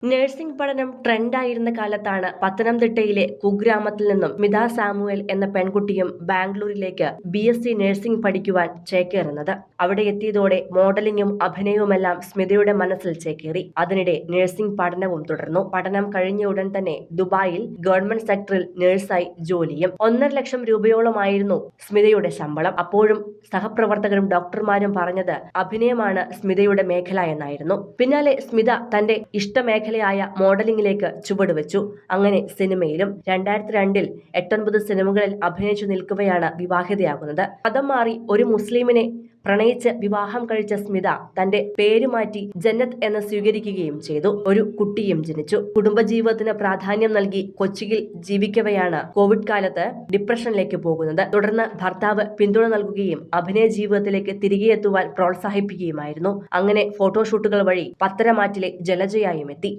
Nursing പഠനം ട്രെൻഡായിരുന്ന കാലത്താണ് പത്തനംതിട്ടയിലെ കുഗ്രാമത്തിൽ നിന്നും സ്മിത സാമുവൽ എന്ന പെൺകുട്ടിയും ബാംഗ്ലൂരിലേക്ക് BSc നഴ്സിംഗ് പഠിക്കുവാൻ ചേക്കേറുന്നത്. അവിടെ എത്തിയതോടെ മോഡലിംഗും അഭിനയവുമെല്ലാം സ്മിതയുടെ മനസ്സിൽ ചേക്കേറി. അതിനിടെ നഴ്സിംഗ് പഠനവും തുടർന്നു. പഠനം കഴിഞ്ഞ ഉടൻ തന്നെ ദുബായിൽ ഗവൺമെന്റ് സെക്ടറിൽ നഴ്സായി ജോലിയും. 1.5 ലക്ഷം രൂപയോളമായിരുന്നു സ്മിതയുടെ ശമ്പളം. അപ്പോഴും സഹപ്രവർത്തകരും ഡോക്ടർമാരും പറഞ്ഞത് അഭിനയമാണ് സ്മിതയുടെ മേഖല എന്നായിരുന്നു. പിന്നാലെ സ്മിത തന്റെ ഇഷ്ടമേഖലയായ മോഡലിംഗിലേക്ക് ചുവടുവെച്ചു. അങ്ങനെ സിനിമയിലും 2002-ൽ 89 സിനിമകളിൽ അഭിനയിച്ചു നിൽക്കവെയാണ് വിവാഹിതയാകുന്നത്. മതം മാറി ഒരു മുസ്ലിമിനെ പ്രണയിച്ച് വിവാഹം കഴിച്ച സ്മിത തന്റെ പേര് മാറ്റി ജന്നത്ത് എന്ന് സ്വീകരിക്കുകയും ചെയ്തു. ഒരു കുട്ടിയും ജനിച്ചു. കുടുംബജീവിതത്തിന് പ്രാധാന്യം നൽകി കൊച്ചിയിൽ ജീവിക്കവെയാണ് കോവിഡ് കാലത്ത് ഡിപ്രഷനിലേക്ക് പോകുന്നത്. തുടർന്ന് ഭർത്താവ് പിന്തുണ നൽകുകയും അഭിനയ ജീവിതത്തിലേക്ക് തിരികെ എത്തുവാൻ പ്രോത്സാഹിപ്പിക്കുകയുമായിരുന്നു. അങ്ങനെ ഫോട്ടോഷൂട്ടുകൾ വഴി പത്തരമാറ്റിലെ ജലജയായും എത്തി.